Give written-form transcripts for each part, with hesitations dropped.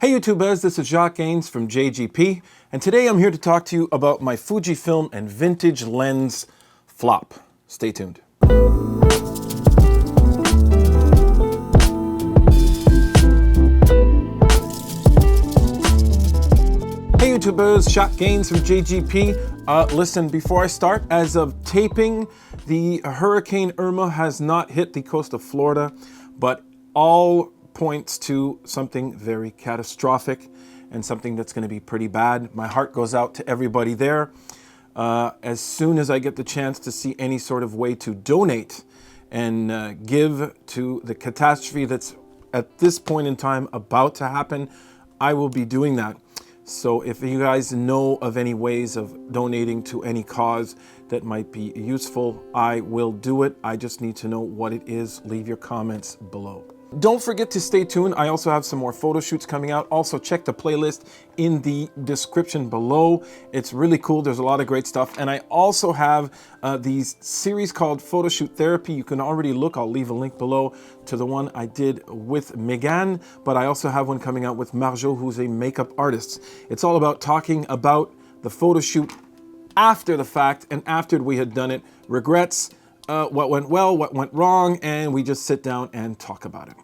Hey YouTubers, this is Jacques from JGP, and today I'm here to talk to you about my Fujifilm and vintage lens flop. Stay tuned. Hey YouTubers, Jacques from JGP. Listen, before I start, as of taping, the Hurricane Irma has not hit the coast of Florida, but all points to something very catastrophic and something that's going to be pretty bad. My heart goes out to everybody there. As soon as I get the chance to see any sort of way to donate and give to the catastrophe that's at this point in time about to happen, I will be doing that. So if you guys know of any ways of donating to any cause that might be useful, I will do it. I just need to know what it is. Leave your comments below. Don't forget to stay tuned. I also have some more photo shoots coming out. Also check the playlist in the description below. It's really cool. There's a lot of great stuff. And I also have these series called Photoshoot Therapy. You can already look. I'll leave a link below to the one I did with Megan, but I also have one coming out with Marjo, who's a makeup artist. It's all about talking about the photo shoot after the fact and after we had done it, regrets, what went well, what went wrong, and we just sit down and talk about it.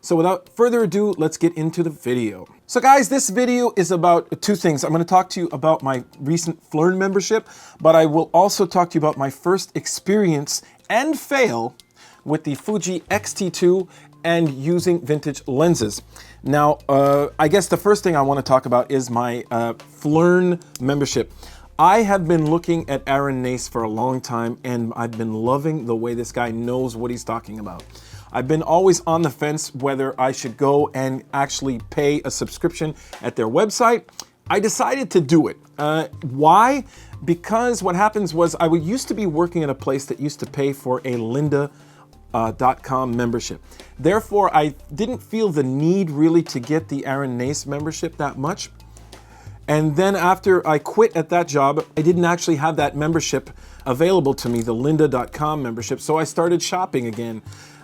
So without further ado, let's get into the video. So guys, this video is about two things. I'm going to talk to you about my recent Phlearn membership, but I will also talk to you about my first experience and fail with the Fuji XT2 and using vintage lenses. Now, I guess the first thing I want to talk about is my Phlearn membership. I have been looking at Aaron Nace for a long time, and I've been loving the way this guy knows what he's talking about. I've been always on the fence whether I should go and actually pay a subscription at their website. I decided to do it. Why? Because what happens was I used to be working at a place that used to pay for a lynda.com membership. Therefore, I didn't feel the need really to get the Aaron Nace membership that much. And then after I quit at that job, I didn't actually have that membership available to me, the lynda.com membership, so I started shopping again.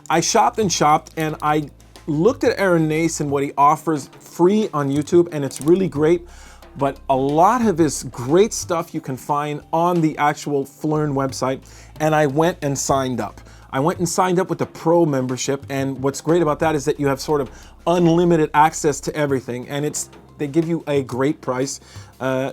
I shopped and shopped, and I looked at Aaron Nace and what he offers free on YouTube, and it's really great, but a lot of his great stuff you can find on the actual Phlearn website, and I went and signed up. I went and signed up with the Pro membership, and what's great about that is that you have sort of unlimited access to everything, and they give you a great price.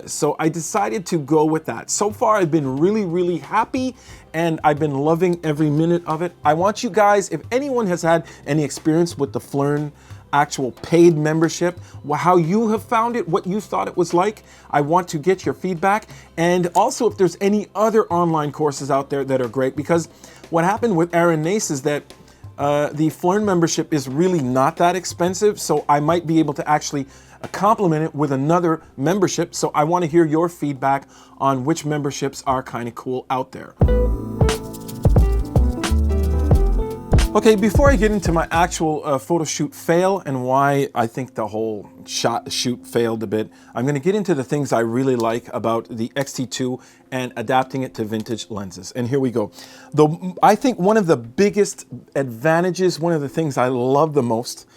So I decided to go with that. So far, I've been really, really happy, and I've been loving every minute of it. I want you guys, if anyone has had any experience with the Phlearn actual paid membership, how you have found it, what you thought it was like, I want to get your feedback. And also if there's any other online courses out there that are great, because what happened with Aaron Nace is that the Phlearn membership is really not that expensive, so I might be able to actually complement it with another membership. So I want to hear your feedback on which memberships are kind of cool out there. Okay, before I get into my actual photo shoot fail and why I think the whole shoot failed a bit, I'm going to get into the things I really like about the XT2 and adapting it to vintage lenses. And here we go. I think one of the biggest advantages, one of the things I love the most,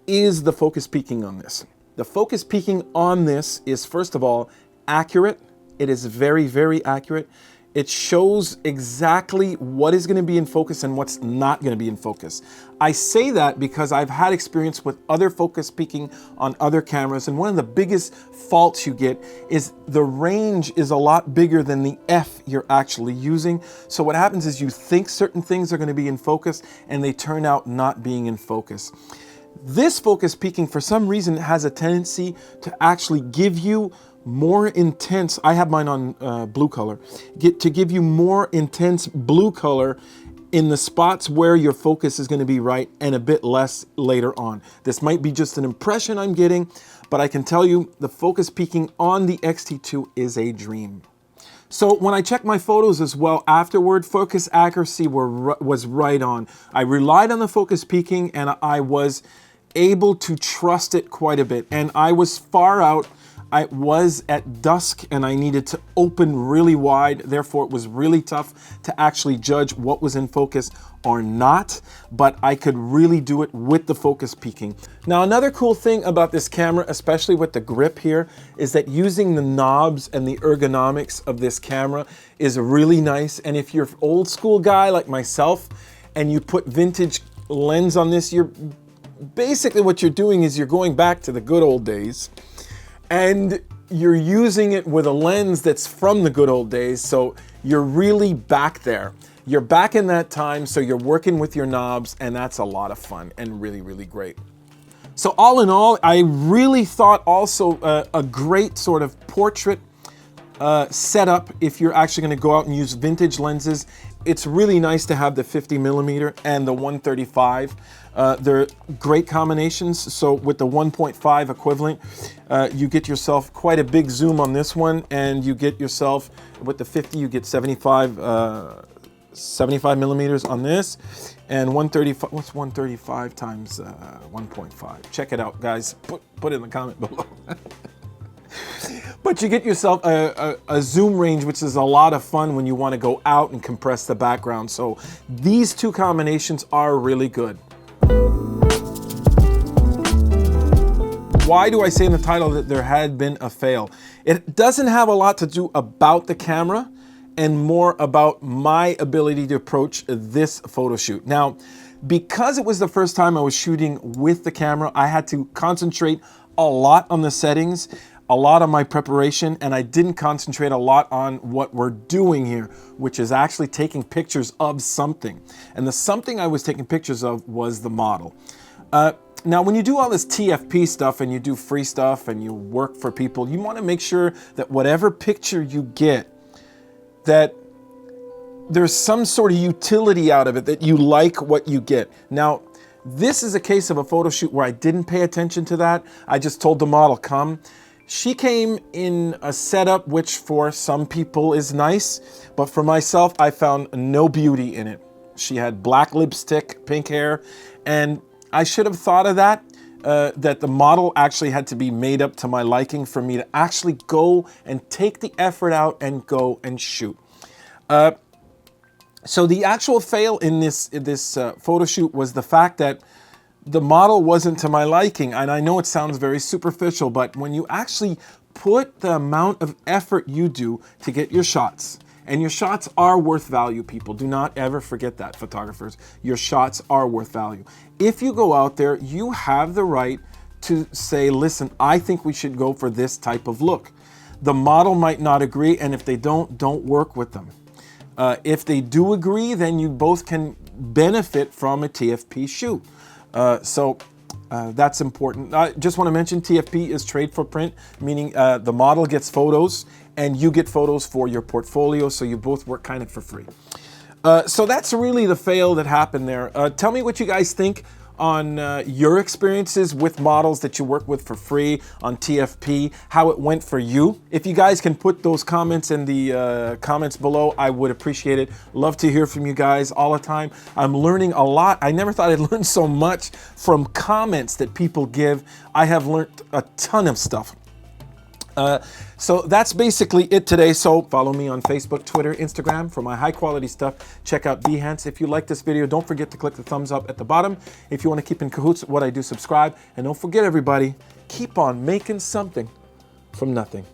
is the focus peaking on this. The focus peaking on this is, first of all, accurate. It is very, very accurate. It shows exactly what is going to be in focus and what's not going to be in focus. I say that because I've had experience with other focus peaking on other cameras, and one of the biggest faults you get is the range is a lot bigger than the F you're actually using. So what happens is you think certain things are going to be in focus and they turn out not being in focus. This focus peaking, for some reason, has a tendency to actually give you more intense, I have mine on blue color, to give you more intense blue color in the spots where your focus is going to be right and a bit less later on. This might be just an impression I'm getting, but I can tell you the focus peaking on the XT2 is a dream. So when I checked my photos as well afterward, focus accuracy was right on. I relied on the focus peaking, and I was able to trust it quite a bit. And I was far out I was at dusk and I needed to open really wide. Therefore, it was really tough to actually judge what was in focus or not, but I could really do it with the focus peaking. Now, another cool thing about this camera, especially with the grip here, is that using the knobs and the ergonomics of this camera is really nice. And if you're an old school guy like myself and you put vintage lens on this, you're basically what you're doing is you're going back to the good old days. And you're using it with a lens that's from the good old days, so you're really back there. You're back in that time, so you're working with your knobs, and that's a lot of fun and really, really great. So all in all, I really thought also a great sort of portrait setup if you're actually going to go out and use vintage lenses. It's really nice to have the 50mm and the 135. They're great combinations. So with the 1.5 equivalent, you get yourself quite a big zoom on this one, and you get yourself, with the 50, you get 75mm on this, and 135, what's 135 times 1.5? Check it out, guys. Put it in the comment below. But you get yourself a zoom range, which is a lot of fun when you want to go out and compress the background. So these two combinations are really good. Why do I say in the title that there had been a fail? It doesn't have a lot to do about the camera and more about my ability to approach this photo shoot. Now, because it was the first time I was shooting with the camera, I had to concentrate a lot on the settings, a lot on my preparation, and I didn't concentrate a lot on what we're doing here, which is actually taking pictures of something. And the something I was taking pictures of was the model. Now, when you do all this TFP stuff and you do free stuff and you work for people, you want to make sure that whatever picture you get, that there's some sort of utility out of it, that you like what you get. Now, this is a case of a photo shoot where I didn't pay attention to that. I just told the model, come. She came in a setup which for some people is nice, but for myself, I found no beauty in it. She had black lipstick, pink hair, and I should have thought of that, that the model actually had to be made up to my liking for me to actually go and take the effort out and go and shoot. So the actual fail in this photo shoot was the fact that the model wasn't to my liking. And I know it sounds very superficial, but when you actually put the amount of effort you do to get your shots, and your shots are worth value, people. Do not ever forget that, photographers. Your shots are worth value. If you go out there, you have the right to say, listen, I think we should go for this type of look. The model might not agree, and if they don't work with them. If they do agree, then you both can benefit from a TFP shoot. That's important. I just want to mention TFP is trade for print, meaning the model gets photos and you get photos for your portfolio, so you both work kind of for free. So that's really the fail that happened there. Tell me what you guys think on your experiences with models that you work with for free on TFP, how it went for you. If you guys can put those comments in the comments below, I would appreciate it. Love to hear from you guys all the time. I'm learning a lot. I never thought I'd learn so much from comments that people give. I have learned a ton of stuff. So that's basically it today. So follow me on Facebook, Twitter, Instagram for my high quality stuff. Check out Behance. If you like this video, don't forget to click the thumbs up at the bottom. If you want to keep in cahoots with what I do, subscribe. And don't forget, everybody, keep on making something from nothing.